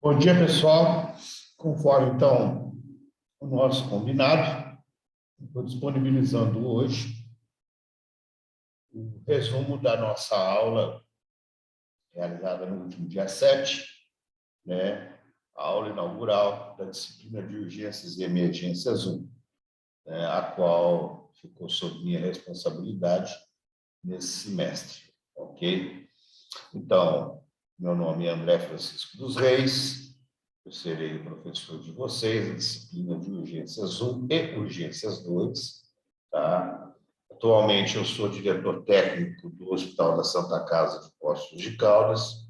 Bom dia, pessoal. Conforme, então, o nosso combinado, estou disponibilizando hoje o resumo da nossa aula realizada no último dia 7, né? A aula inaugural da disciplina de Urgências e Emergências 1, né? A qual ficou sob minha responsabilidade nesse semestre, ok? Então, meu nome é André Francisco dos Reis. Eu serei o professor de vocês, a disciplina de Urgências 1 e Urgências 2. Tá? Atualmente, eu sou diretor técnico do Hospital da Santa Casa de Poços de Caldas,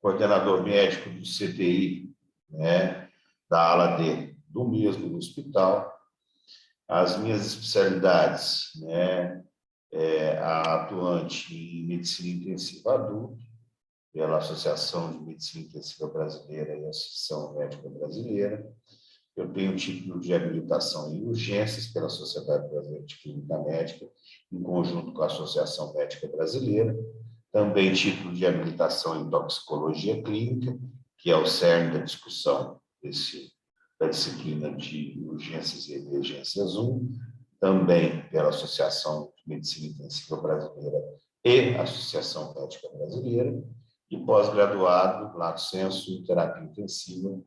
coordenador médico do CTI, né, da ala D do mesmo hospital. As minhas especialidades, né, a atuante em medicina intensiva adulta, pela Associação de Medicina Intensiva Brasileira e Associação Médica Brasileira. Eu tenho título de habilitação em urgências pela Sociedade Brasileira de Clínica Médica, em conjunto com a Associação Médica Brasileira. Também título de habilitação em toxicologia clínica, que é o cerne da discussão da disciplina de urgências e emergências 1. Também pela Associação de Medicina Intensiva Brasileira e Associação Médica Brasileira. E pós-graduado, lato sensu, em terapia intensiva,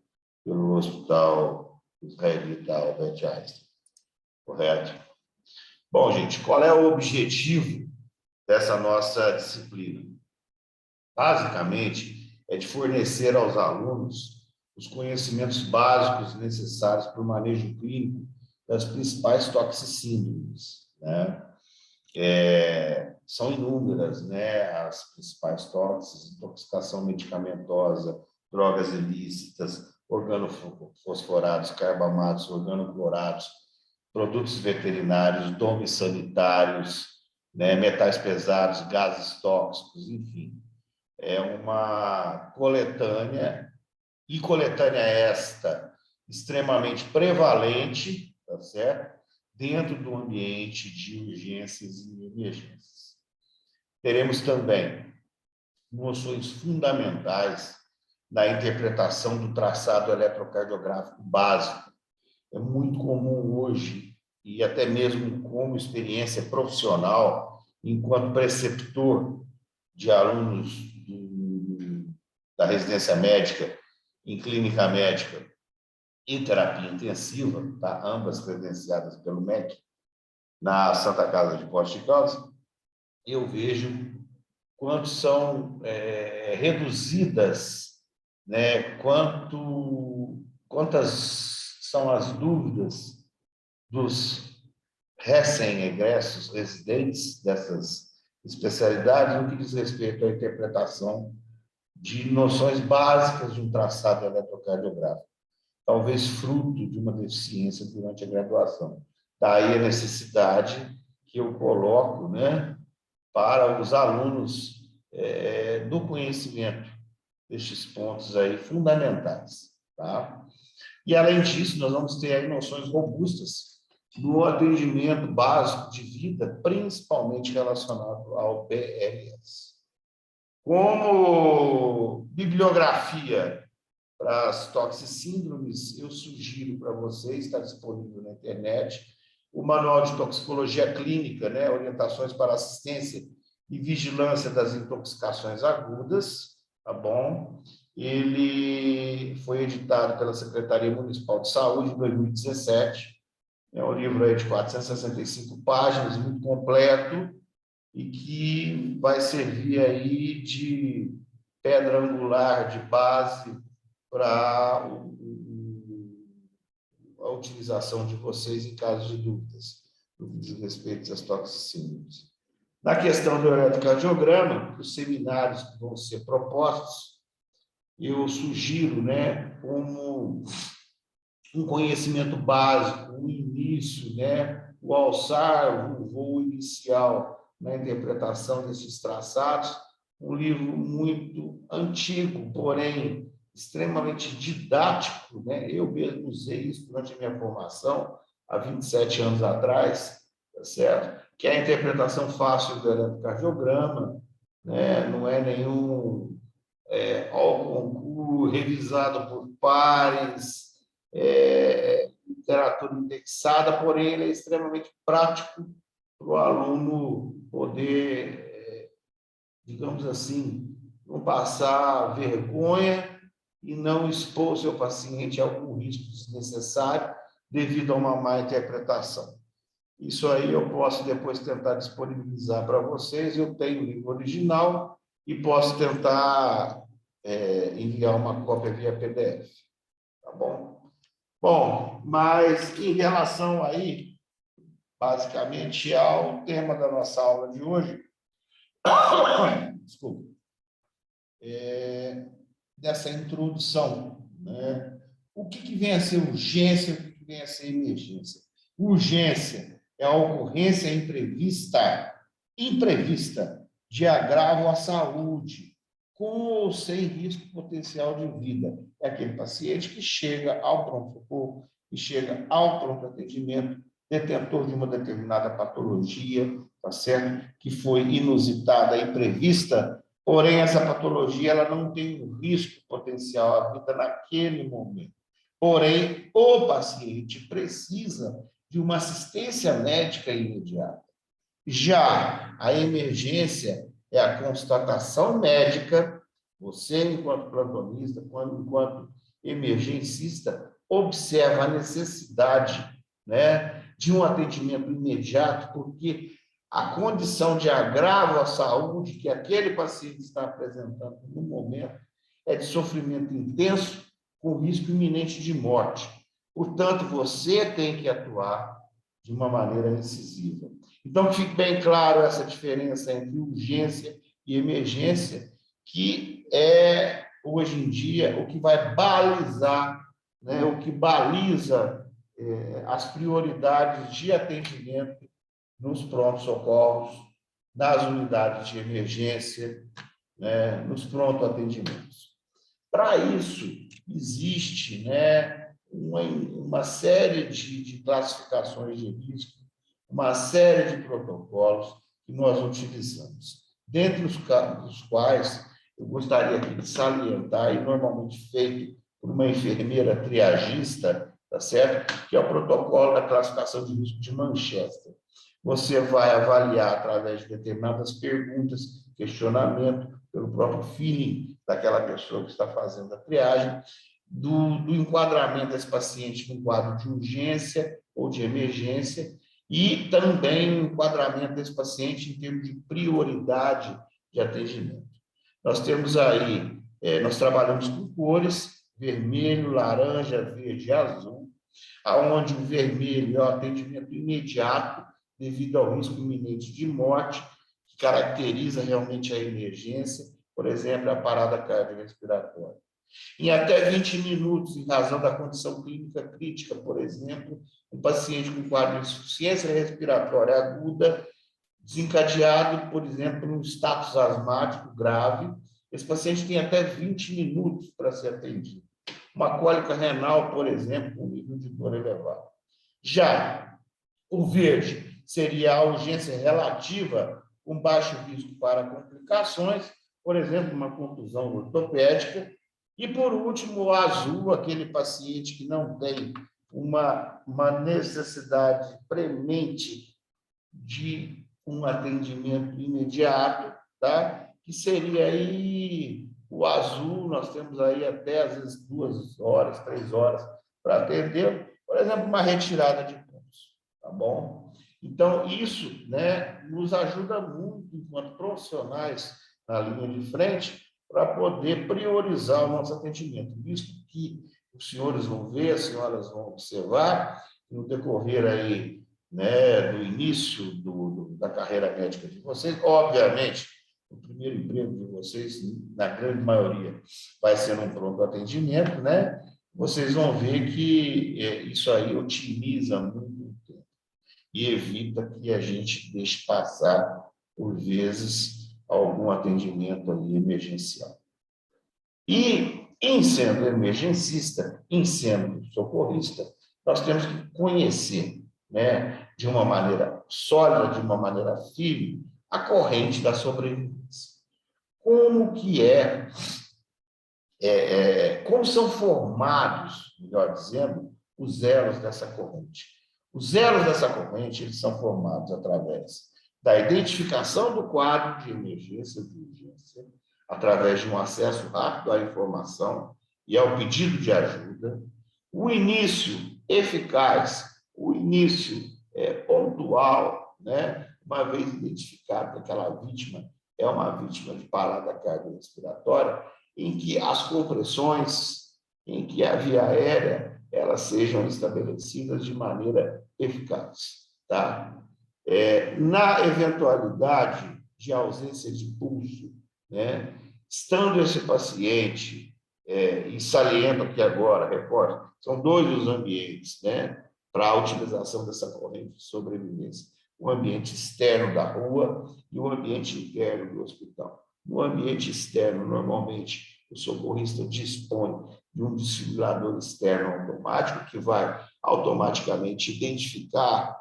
pelo Hospital Israelita Albert Einstein. Correto? Bom, gente, qual é o objetivo dessa nossa disciplina? Basicamente, é de fornecer aos alunos os conhecimentos básicos necessários para o manejo clínico das principais toxicíndromes, né? São inúmeras, né, as principais tóxicas: intoxicação medicamentosa, drogas ilícitas, organofosforados, carbamatos, organoclorados, produtos veterinários, domes sanitários, né, metais pesados, gases tóxicos, enfim. É uma coletânea, e coletânea esta extremamente prevalente, tá certo? Dentro do ambiente de urgências e emergências. Teremos também noções fundamentais na interpretação do traçado eletrocardiográfico básico. É muito comum hoje, e até mesmo como experiência profissional, enquanto preceptor de alunos da residência médica em clínica médica e terapia intensiva, tá? Ambas credenciadas pelo MEC, na Santa Casa de Poços de Caldas, eu vejo quanto são reduzidas, né, quantas são as dúvidas dos recém-egressos residentes dessas especialidades no que diz respeito à interpretação de noções básicas de um traçado eletrocardiográfico, talvez fruto de uma deficiência durante a graduação. Daí a necessidade que eu coloco, né, para os alunos do conhecimento destes pontos aí fundamentais, tá? E, além disso, nós vamos ter aí noções robustas no atendimento básico de vida, principalmente relacionado ao BLS. Como bibliografia para as toxicíndromes, eu sugiro para vocês, está disponível na internet, o Manual de Toxicologia Clínica, né, orientações para assistência e vigilância das intoxicações agudas, tá bom? Ele foi editado pela Secretaria Municipal de Saúde em 2017. É um livro aí de 465 páginas, muito completo, e que vai servir aí de pedra angular, de base para a utilização de vocês em caso de dúvidas no que diz respeito às toxicíndromes. Na questão do eletrocardiograma, os seminários que vão ser propostos, eu sugiro, né, como um conhecimento básico, um início, né, o alçar, o voo inicial na interpretação desses traçados, um livro muito antigo, porém extremamente didático, né? Eu mesmo usei isso durante a minha formação, há 27 anos atrás, tá certo? Que é a interpretação fácil do eletrocardiograma, né? Não é nenhum ao concurso, revisado por pares, literatura indexada, porém, ele é extremamente prático para o aluno poder, digamos assim, não passar vergonha e não expor seu paciente a algum risco desnecessário devido a uma má interpretação. Isso aí eu posso depois tentar disponibilizar para vocês. Eu tenho o livro original e posso tentar enviar uma cópia via PDF. Tá bom? Bom, mas em relação aí, basicamente, ao tema da nossa aula de hoje, desculpa, dessa introdução, né? O que vem a ser urgência e o que vem a ser emergência? Urgência é a ocorrência imprevista de agravo à saúde, com ou sem risco potencial de vida. É aquele paciente que chega ao pronto-socorro, que chega ao pronto atendimento, detentor de uma determinada patologia, tá certo? Que foi inusitada e prevista, porém essa patologia ela não tem um risco potencial à vida naquele momento. Porém, o paciente precisa de uma assistência médica imediata. Já a emergência é a constatação médica, você, enquanto plantonista, enquanto emergencista, observa a necessidade, né, de um atendimento imediato, porque a condição de agravo à saúde que aquele paciente está apresentando no momento é de sofrimento intenso, com risco iminente de morte. Portanto, você tem que atuar de uma maneira incisiva. Então, que fique bem claro essa diferença entre urgência e emergência, que é, hoje em dia, o que vai balizar, né, o que baliza as prioridades de atendimento nos prontos-socorros, nas unidades de emergência, né, nos pronto-atendimentos. Para isso, existe, né, uma série de classificações de risco, uma série de protocolos que nós utilizamos, dentre os quais eu gostaria aqui de salientar, e normalmente feito por uma enfermeira triagista, tá certo? Que é o protocolo da classificação de risco de Manchester. Você vai avaliar, através de determinadas perguntas, questionamento, pelo próprio feeling daquela pessoa que está fazendo a triagem, do enquadramento desse paciente no quadro de urgência ou de emergência, e também o enquadramento desse paciente em termos de prioridade de atendimento. Nós temos aí, nós trabalhamos com cores, vermelho, laranja, verde e azul, aonde o vermelho é o atendimento imediato, devido ao risco iminente de morte, que caracteriza realmente a emergência, por exemplo, a parada cardiorrespiratória. Em até 20 minutos, em razão da condição clínica crítica, por exemplo, um paciente com quadro de insuficiência respiratória aguda, desencadeado, por exemplo, por um status asmático grave, esse paciente tem até 20 minutos para ser atendido. Uma cólica renal, por exemplo, com nível de dor elevado. Já o verde seria a urgência relativa com baixo risco para complicações, por exemplo, uma contusão ortopédica. E, por último, o azul, aquele paciente que não tem uma necessidade premente de um atendimento imediato, tá? Que seria aí o azul, nós temos aí até, às vezes, 2 horas, 3 horas para atender, por exemplo, uma retirada de pontos, tá bom? Então, isso, né, nos ajuda muito, enquanto profissionais na linha de frente, para poder priorizar o nosso atendimento, visto que os senhores vão ver, as senhoras vão observar, no decorrer aí, né, do início da carreira médica de vocês, obviamente, o primeiro emprego de vocês, na grande maioria, vai ser no pronto atendimento, né? Vocês vão ver que isso aí otimiza muito o tempo e evita que a gente deixe passar, por vezes, algum atendimento ali emergencial. E, em sendo emergencista, em sendo socorrista, nós temos que conhecer, né, de uma maneira sólida, de uma maneira firme, a corrente da sobrevivência. Como que é como são formados, melhor dizendo, os elos dessa corrente. Os elos dessa corrente eles são formados através da identificação do quadro de emergência e de urgência, através de um acesso rápido à informação e ao pedido de ajuda, o início eficaz, o início pontual, né? Uma vez identificado que aquela vítima é uma vítima de parada cardiorrespiratória, em que as compressões, em que a via aérea, elas sejam estabelecidas de maneira eficaz, tá? Na eventualidade de ausência de pulso, né? Estando esse paciente, e saliento aqui agora, reporte, são dois os ambientes, né? Para a utilização dessa corrente de sobrevivência. O ambiente externo da rua e o ambiente interno do hospital. No ambiente externo, normalmente, o socorrista dispõe de um desfibrilador externo automático que vai automaticamente identificar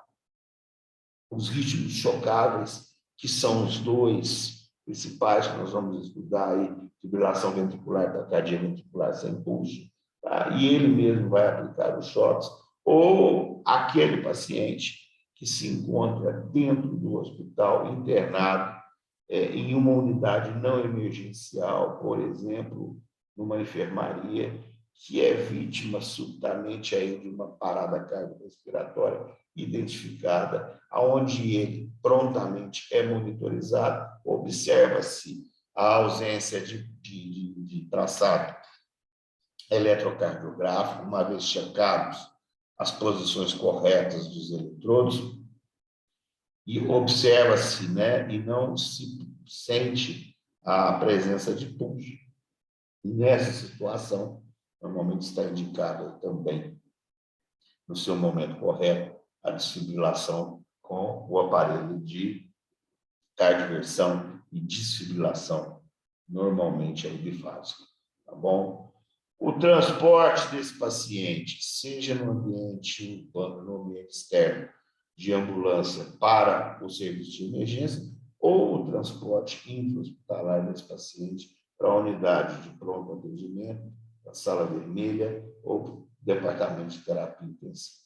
os ritmos chocáveis, que são os dois principais que nós vamos estudar aí, fibrilação ventricular, taquicardia ventricular sem pulso, tá? E ele mesmo vai aplicar os choques, ou aquele paciente que se encontra dentro do hospital internado em uma unidade não emergencial, por exemplo, numa enfermaria, que é vítima subitamente aí de uma parada cardiorrespiratória identificada, aonde ele prontamente é monitorizado, observa-se a ausência de traçado eletrocardiográfico, uma vez checados as posições corretas dos eletrodos, e observa-se, né, e não se sente a presença de pulso. E nessa situação, normalmente está indicada também, no seu momento correto, a desfibrilação com o aparelho de cardioversão e desfibrilação, normalmente aí bifásica, tá bom? O transporte desse paciente, seja no ambiente urbano, no ambiente externo, de ambulância para o serviço de emergência, ou o transporte intra-hospitalar desse paciente para a unidade de pronto atendimento, a sala vermelha ou departamento de terapia intensiva.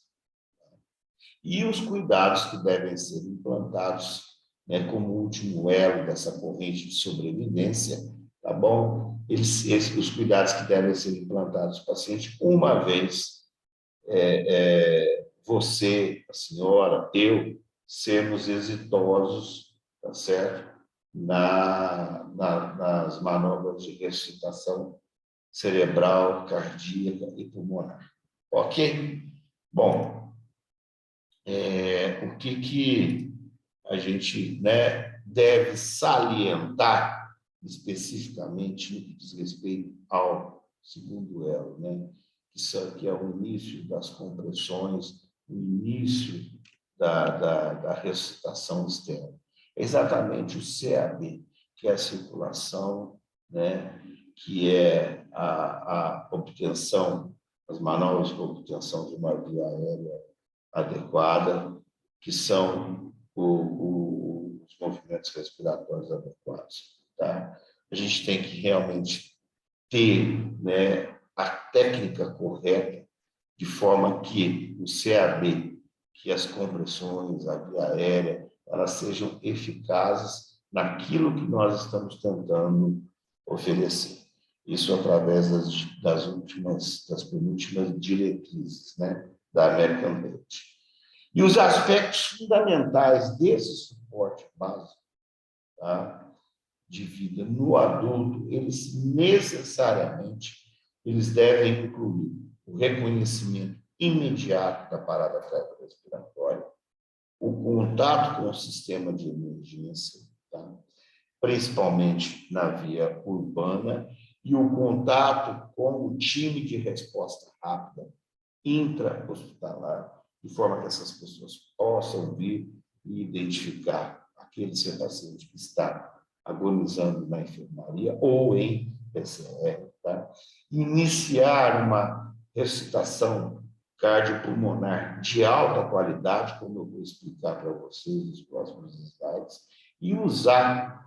E os cuidados que devem ser implantados, né, como último elo dessa corrente de sobrevivência, tá bom? Os cuidados que devem ser implantados no paciente, uma vez você, a senhora, eu, sermos exitosos, tá certo? Nas manobras de ressuscitação cerebral, cardíaca e pulmonar. Ok? Bom, o que a gente, né, deve salientar especificamente no que diz respeito ao segundo elo, né? Que é o início das compressões, o início da ressuscitação externa. É exatamente o CAB, que é a circulação, né? Que é a obtenção, as manobras de obtenção de uma via aérea adequada, que são os movimentos respiratórios adequados. Tá? A gente tem que realmente ter, né, a técnica correta, de forma que o CAB, que as compressões, a via aérea, elas sejam eficazes naquilo que nós estamos tentando oferecer. Isso através das penúltimas diretrizes, né, da American Heart. E os aspectos fundamentais desse suporte básico, tá, de vida no adulto, eles necessariamente devem incluir o reconhecimento imediato da parada cardiorrespiratória, o contato com o sistema de emergência, tá, principalmente na via urbana, e o contato com o time de resposta rápida intra-hospitalar, de forma que essas pessoas possam vir e identificar aquele seu paciente que está agonizando na enfermaria ou em PCR, tá? Iniciar uma ressuscitação cardiopulmonar de alta qualidade, como eu vou explicar para vocês nos próximos slides, e usar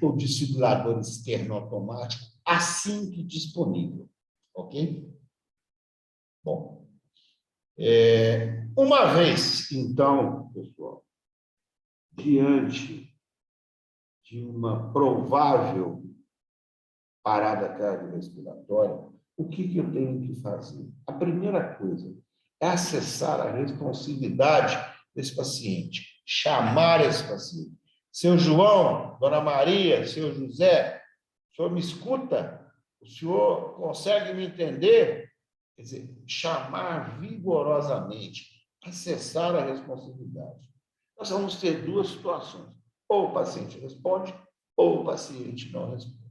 o desfibrilador externo automático assim que disponível, ok? Bom, uma vez, então, pessoal, diante de uma provável parada cardiorrespiratória, o que eu tenho que fazer? A primeira coisa é acessar a responsividade desse paciente, chamar esse paciente. Seu João, Dona Maria, seu José, o senhor me escuta? O senhor consegue me entender? Quer dizer, chamar vigorosamente, acessar a responsabilidade. Nós vamos ter duas situações. Ou o paciente responde, ou o paciente não responde.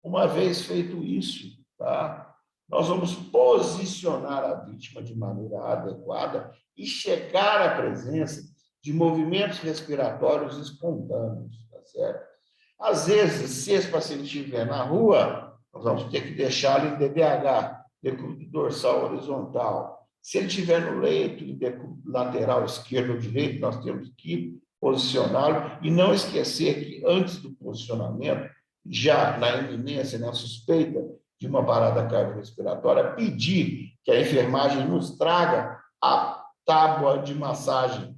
Uma vez feito isso, tá? Nós vamos posicionar a vítima de maneira adequada e checar à presença de movimentos respiratórios espontâneos, tá certo? Às vezes, se esse paciente estiver na rua, nós vamos ter que deixá-lo em DBH, decúbito dorsal horizontal. Se ele estiver no leito, em decúbito lateral esquerdo ou direito, nós temos que posicioná-lo e não esquecer que antes do posicionamento, já na iminência, na suspeita de uma parada cardiorrespiratória, pedir que a enfermagem nos traga a tábua de massagem,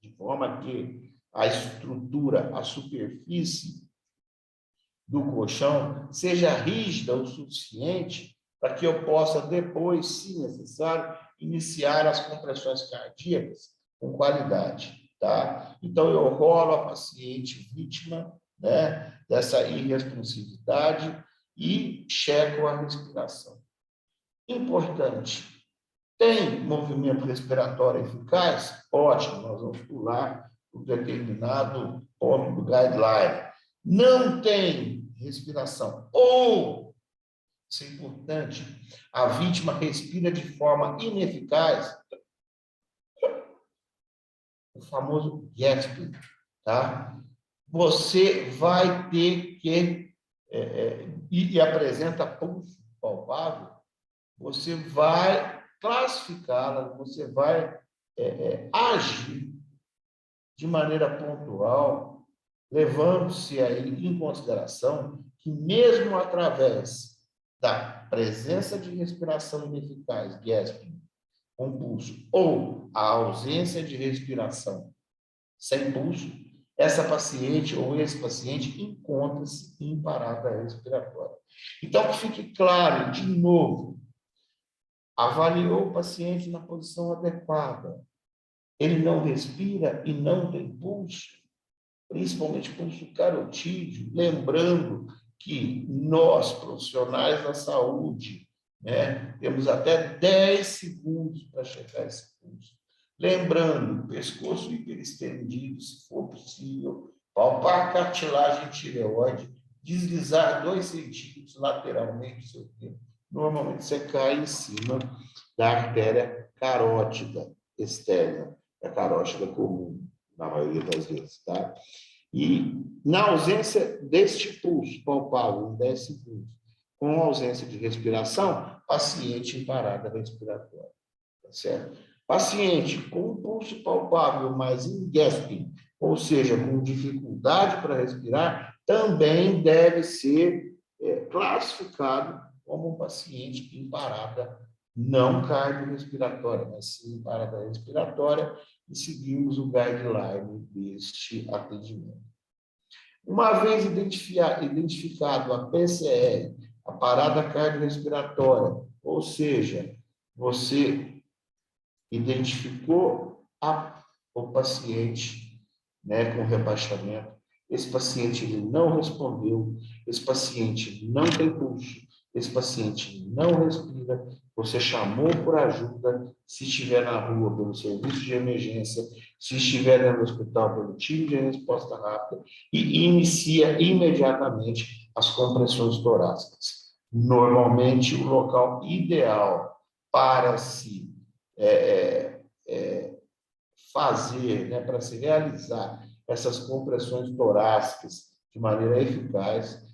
de forma que a estrutura, a superfície do colchão seja rígida o suficiente para que eu possa depois, se necessário, iniciar as compressões cardíacas com qualidade, tá? Então, eu rolo a paciente vítima, né, dessa irresponsividade e checo a respiração. Importante, tem movimento respiratório eficaz? Ótimo, nós vamos pular o determinado ponto do guideline. Não tem respiração, ou, isso é importante, a vítima respira de forma ineficaz, o famoso gasping, tá? Você vai ter que, e apresenta pulso palpável, você vai classificá-la, você vai agir de maneira pontual, levando-se aí em consideração que mesmo através da presença de respiração ineficaz, gasping, com pulso, ou a ausência de respiração sem pulso, essa paciente ou esse paciente encontra-se em parada respiratória. Então, que fique claro, de novo, avaliou o paciente na posição adequada, ele não respira e não tem pulso, principalmente pulso carotídeo, lembrando que nós, profissionais da saúde, né, temos até 10 segundos para checar esse pulso. Lembrando, pescoço hiperestendido, se for possível, palpar a cartilagem tireoide, deslizar 2 centímetros lateralmente o seu tempo. Normalmente você cai em cima da artéria carótida externa, da carótida comum, na maioria das vezes, tá? E na ausência deste pulso palpável em 10 segundos, com ausência de respiração, paciente em parada respiratória, tá certo? Paciente com pulso palpável, mas em gasping, ou seja, com dificuldade para respirar, também deve ser classificado como um paciente em parada não cardiorrespiratória, mas sim em parada respiratória, e seguimos o guideline deste atendimento. Uma vez identificado a PCR, a parada cardiorrespiratória, ou seja, você identificou o paciente, né, com rebaixamento, esse paciente ele não respondeu, esse paciente não tem pulso, esse paciente não respira, você chamou por ajuda, se estiver na rua pelo serviço de emergência, se estiver no hospital pelo time de resposta rápida, e inicia imediatamente as compressões torácicas. Normalmente, o local ideal para se fazer, né, para se realizar essas compressões torácicas de maneira eficaz,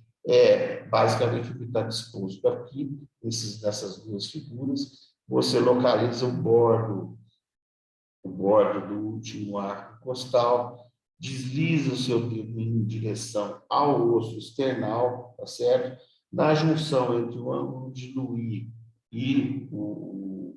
basicamente o que está disposto aqui, nessas duas figuras. Você localiza o bordo do último arco costal, desliza o seu dedo em direção ao osso esternal, tá certo? Na junção entre o ângulo de Louis e o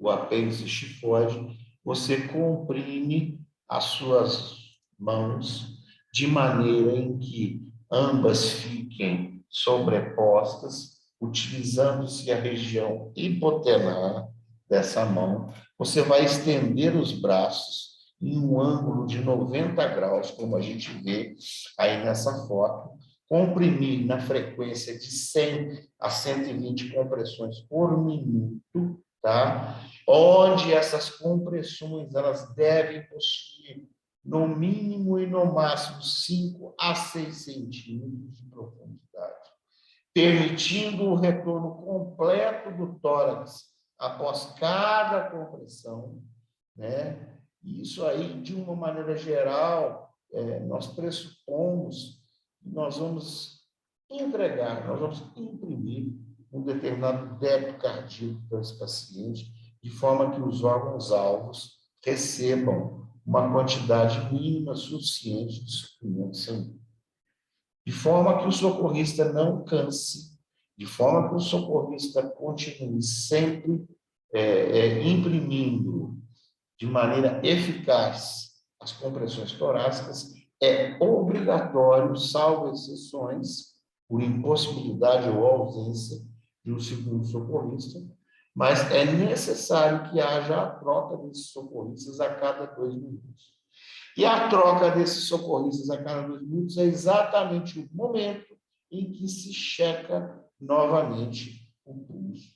apêndice xifoide, você comprime as suas mãos de maneira em que ambas fiquem sobrepostas, utilizando-se a região hipotenar dessa mão. Você vai estender os braços em um ângulo de 90 graus, como a gente vê aí nessa foto, comprimir na frequência de 100 a 120 compressões por minuto, tá? Onde essas compressões elas devem possuir no mínimo e no máximo 5 a 6 centímetros de profundidade, permitindo o retorno completo do tórax após cada compressão, né? Isso aí, de uma maneira geral, nós pressupomos que nós vamos entregar, nós vamos imprimir um determinado débito cardíaco para esse paciente, de forma que os órgãos-alvos recebam uma quantidade mínima suficiente de suprimento sanguíneo. De forma que o socorrista não canse, de forma que o socorrista continue sempre imprimindo de maneira eficaz as compressões torácicas, é obrigatório, salvo exceções, por impossibilidade ou ausência de um segundo socorrista, mas é necessário que haja a troca desses socorristas a cada 2 minutos. E a troca desses socorristas a cada 2 minutos é exatamente o momento em que se checa novamente o pulso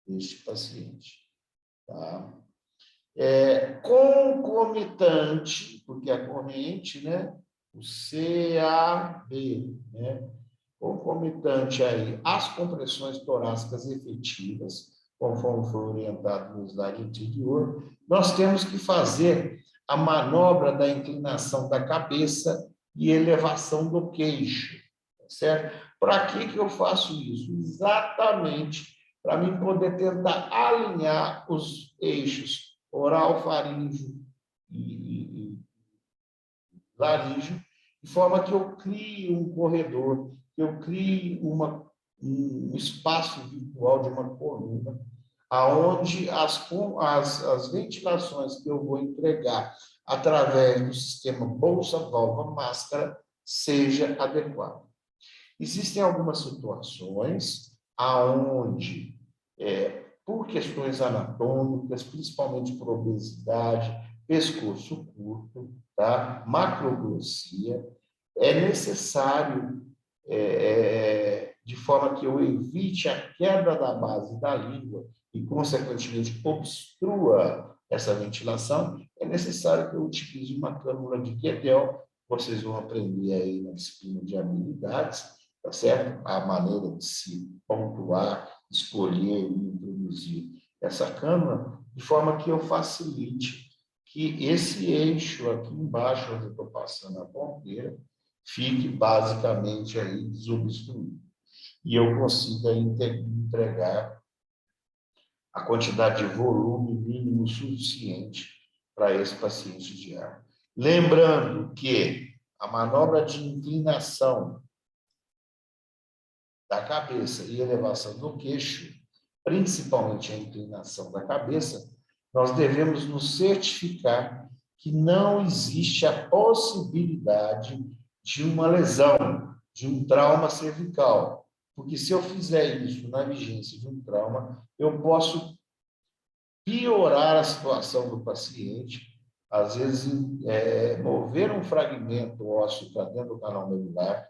deste paciente. Tá? Concomitante, porque a corrente, né? O CAB, né? Concomitante aí às compressões torácicas efetivas, conforme foi orientado no slide anterior, nós temos que fazer a manobra da inclinação da cabeça e elevação do queixo, certo? Para que eu faço isso? Exatamente para mim poder tentar alinhar os eixos oral, faríngeo e laríngeo, de forma que eu crie um corredor, que eu crie um espaço virtual de uma coluna, aonde as ventilações que eu vou entregar através do sistema bolsa-válvula-máscara seja adequado. Existem algumas situações aonde, por questões anatômicas, principalmente por obesidade, pescoço curto, tá? Macroglossia, é necessário, de forma que eu evite a quebra da base da língua e, consequentemente, obstrua essa ventilação, é necessário que eu utilize uma cânula de Quetel. Vocês vão aprender aí na disciplina de habilidades, tá certo? A maneira de se pontuar, escolher e introduzir essa cânula, de forma que eu facilite que esse eixo aqui embaixo, onde eu estou passando a ponteira, fique basicamente aí desobstruído. E eu consiga entregar a quantidade de volume mínimo suficiente para esse paciente diário. Lembrando que a manobra de inclinação da cabeça e elevação do queixo, principalmente a inclinação da cabeça, nós devemos nos certificar que não existe a possibilidade de uma lesão, de um trauma cervical. Porque se eu fizer isso na vigência de um trauma, eu posso piorar a situação do paciente, às vezes mover um fragmento ósseo para dentro do canal medular,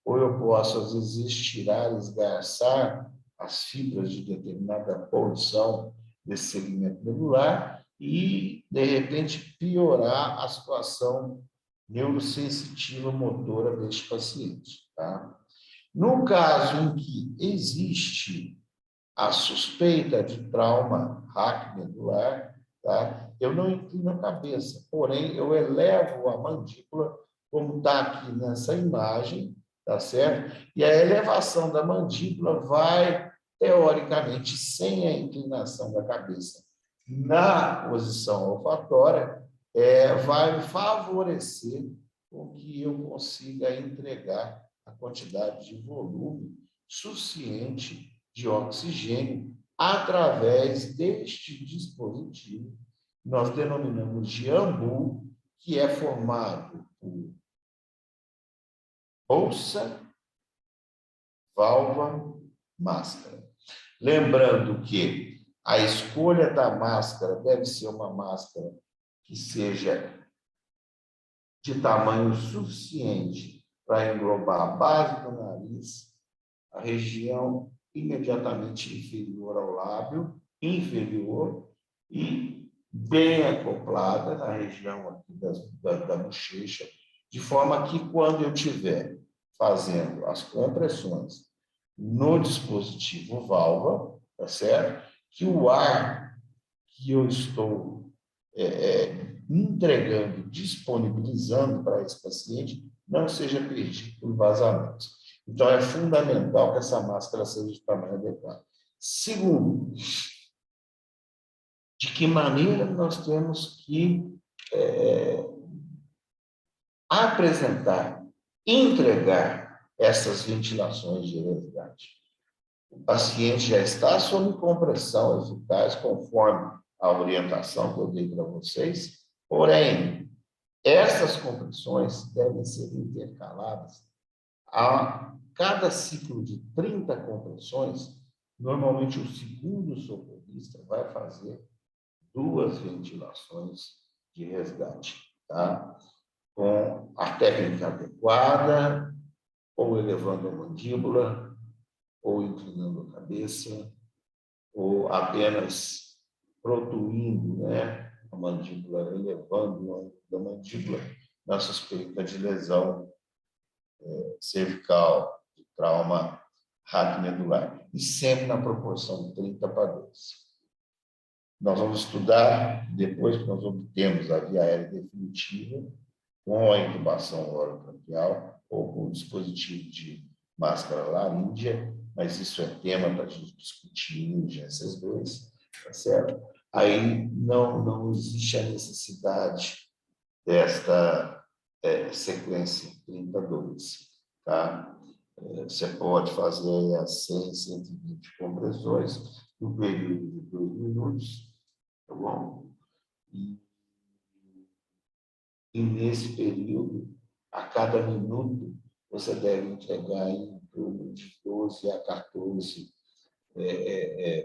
ou eu posso, às vezes, estirar, esgarçar as fibras de determinada porção desse segmento medular e, de repente, piorar a situação neurosensitiva motora deste paciente. Tá? No caso em que existe a suspeita de trauma raquimedular, tá? Eu não inclino a cabeça, porém, eu elevo a mandíbula, como está aqui nessa imagem, tá certo? E a elevação da mandíbula vai, teoricamente, sem a inclinação da cabeça na posição olfatória, vai favorecer com que eu consiga entregar a quantidade de volume suficiente de oxigênio através deste dispositivo, nós denominamos de AMBU, que é formado por bolsa, válvula, máscara. Lembrando que a escolha da máscara deve ser uma máscara que seja de tamanho suficiente para englobar a base do nariz, a região imediatamente inferior ao lábio, inferior, e bem acoplada na região aqui da bochecha, de forma que, quando eu estiver fazendo as compressões no dispositivo válvula, tá certo? Que o ar que eu estou entregando, disponibilizando para esse paciente, não seja perdido por vazamentos. Então, é fundamental que essa máscara seja de tamanho adequado. Segundo, de que maneira nós temos que apresentar, entregar essas ventilações de resgate. O paciente já está sob compressão eficaz, conforme a orientação que eu dei para vocês, porém, essas compressões devem ser intercaladas a cada ciclo de 30 compressões. Normalmente, o segundo socorrista vai fazer 2 ventilações de resgate, tá? Com a técnica adequada, ou elevando a mandíbula, ou inclinando a cabeça, ou apenas protuindo, né, a mandíbula, elevando o ângulo da mandíbula na suspeita de lesão cervical, de trauma raquimedular, e sempre na proporção de 30:2. Nós vamos estudar, depois que nós obtemos a via aérea definitiva, com a intubação orotraqueal ou com o dispositivo de máscara laríngea, mas isso é tema para a gente discutir em urgências 2, tá certo? Aí não existe a necessidade desta sequência 32, tá? Você pode fazer as 100, 120 compressões no período de 2 minutos, tá bom? E nesse período, a cada minuto, você deve entregar em torno de 12 a 14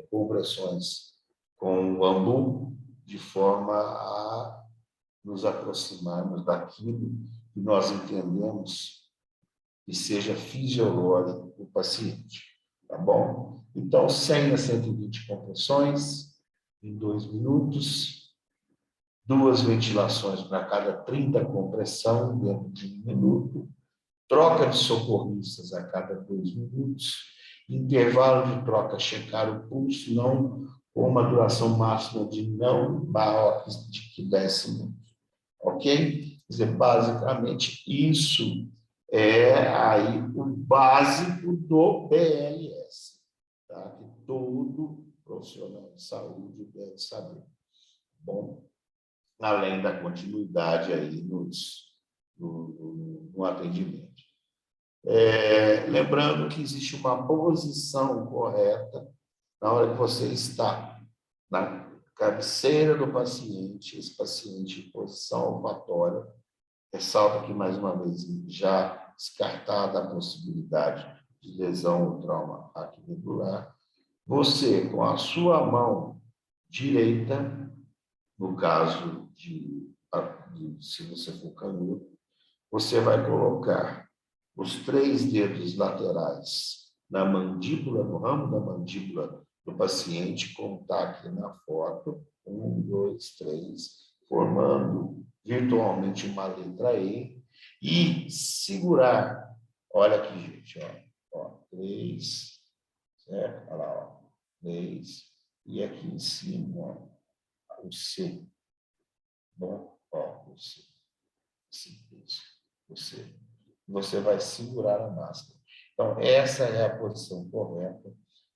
compressões com o AMBU, de forma a nos aproximarmos daquilo que nós entendemos que seja fisiológico para o paciente, tá bom? Então, 100 a 120 compressões em 2 minutos, 2 ventilações para cada 30 compressão dentro de 1 minuto, troca de socorristas a cada 2 minutos, intervalo de troca, checar o pulso, não com uma duração máxima de não maior que 10 segundos. Ok? Quer dizer, basicamente, isso é aí o básico do BLS, tá? Que todo profissional de saúde deve saber. Bom, além da continuidade aí no atendimento. Lembrando que existe uma posição correta na hora que você está na cabeceira do paciente, esse paciente em posição olfatória. Ressalto aqui mais uma vez, já descartada a possibilidade de lesão ou trauma raquimedular. Você, com a sua mão direita, no caso se você for canudo, você vai colocar os 3 dedos laterais na mandíbula, no ramo da mandíbula do paciente, como está aqui na foto, 1, 2, 3, formando virtualmente uma letra E, e segurar, olha aqui, gente, ó 3, certo? Olha lá, ó, 3, e aqui em cima, ó, o C. Bom, ó, o C. O C. Você vai segurar a máscara. Então, essa é a posição correta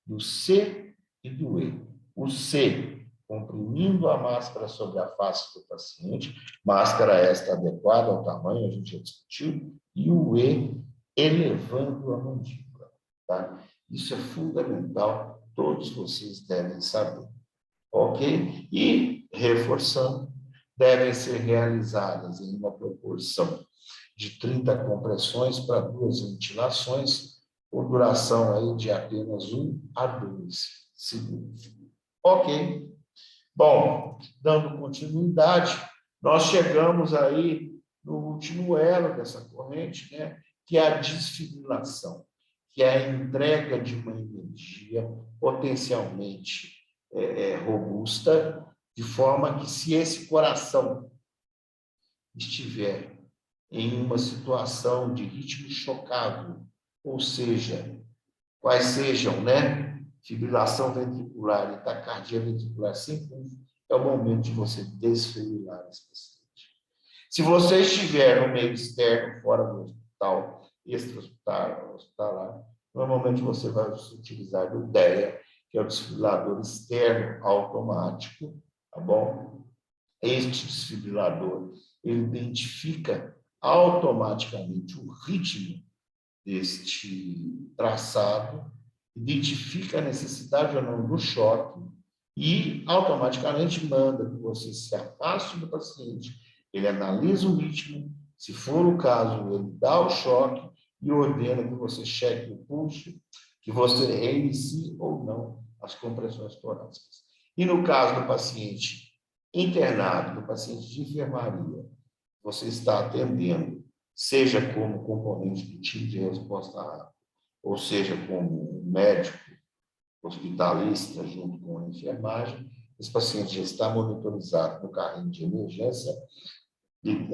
do C e do E. O C, comprimindo a máscara sobre a face do paciente, máscara esta adequada ao tamanho, a gente já discutiu, e o E elevando a mandíbula. Tá? Isso é fundamental, todos vocês devem saber. Ok? E, reforçando, devem ser realizadas em uma proporção de 30 compressões para 2 ventilações, com duração aí de apenas 1 a 2 segundos. Ok? Bom, dando continuidade, nós chegamos aí no último elo dessa corrente, né, que é a desfibrilação, que é a entrega de uma energia potencialmente robusta, de forma que, se esse coração estiver em uma situação de ritmo chocado, ou seja, quais sejam, né, fibrilação ventricular e taquicardia ventricular sem pulso, é o momento de você desfibrilar esse paciente. Se você estiver no meio externo, fora do hospital, extra-hospitalar, normalmente você vai utilizar do DEA, que é o desfibrilador externo automático, tá bom? Este desfibrilador, ele identifica automaticamente o ritmo deste traçado, identifica a necessidade ou não do choque e automaticamente manda que você se afaste do paciente. Ele analisa o ritmo, se for o caso, ele dá o choque e ordena que você cheque o pulso, que você reinicie ou não as compressões torácicas. E no caso do paciente internado, do paciente de enfermaria, você está atendendo, seja como componente do time de resposta rápida, ou seja, como médico hospitalista junto com a enfermagem, esse paciente já está monitorizado no carrinho de emergência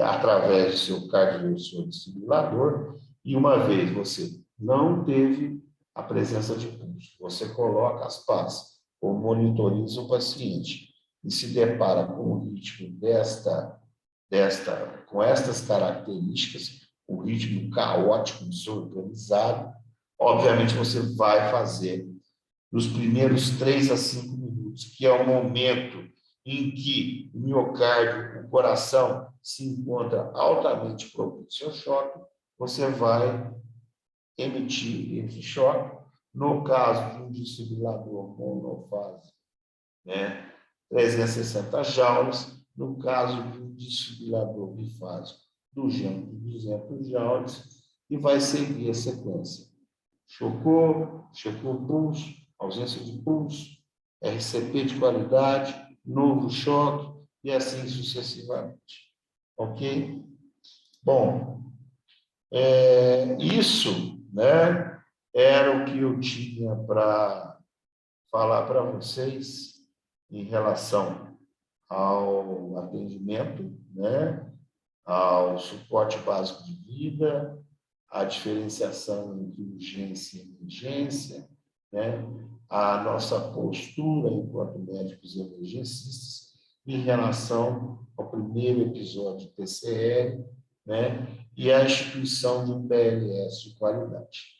através do seu cardiodesfibrilador, e uma vez você não teve a presença de pulso, você coloca as pás ou monitoriza o paciente e se depara com o ritmo com estas características, o ritmo caótico, desorganizado, obviamente você vai fazer nos primeiros 3 a 5 minutos, que é o momento em que o miocárdio, o coração, se encontra altamente propício ao choque, você vai emitir esse choque. No caso de um desfibrilador monofase, né, 360 joules. No caso de um desfibrilador bifásico, 200 joules, e vai seguir a sequência. Chocou o pulso, ausência de pulso, RCP de qualidade, novo choque, e assim sucessivamente. Ok? Bom, isso, né, era o que eu tinha para falar para vocês em relação ao atendimento, né, ao suporte básico de vida, a diferenciação entre urgência e emergência, né, a nossa postura enquanto médicos emergencistas em relação ao primeiro episódio de TCR, né, e a instituição de um BLS de qualidade.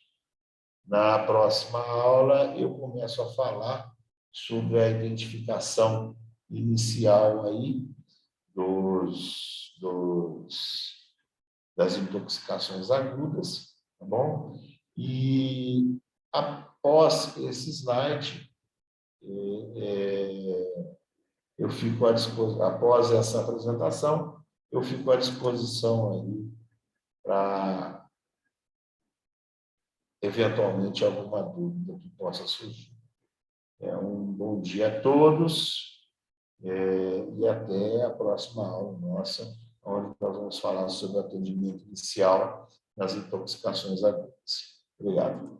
Na próxima aula, eu começo a falar sobre a identificação inicial aí das intoxicações agudas, tá bom? E após esse slide, eu fico à disposição, após essa apresentação, eu fico à disposição aí para eventualmente alguma dúvida que possa surgir. Um bom dia a todos e até a próxima aula nossa, onde nós vamos falar sobre o atendimento inicial nas intoxicações agudas. Obrigado.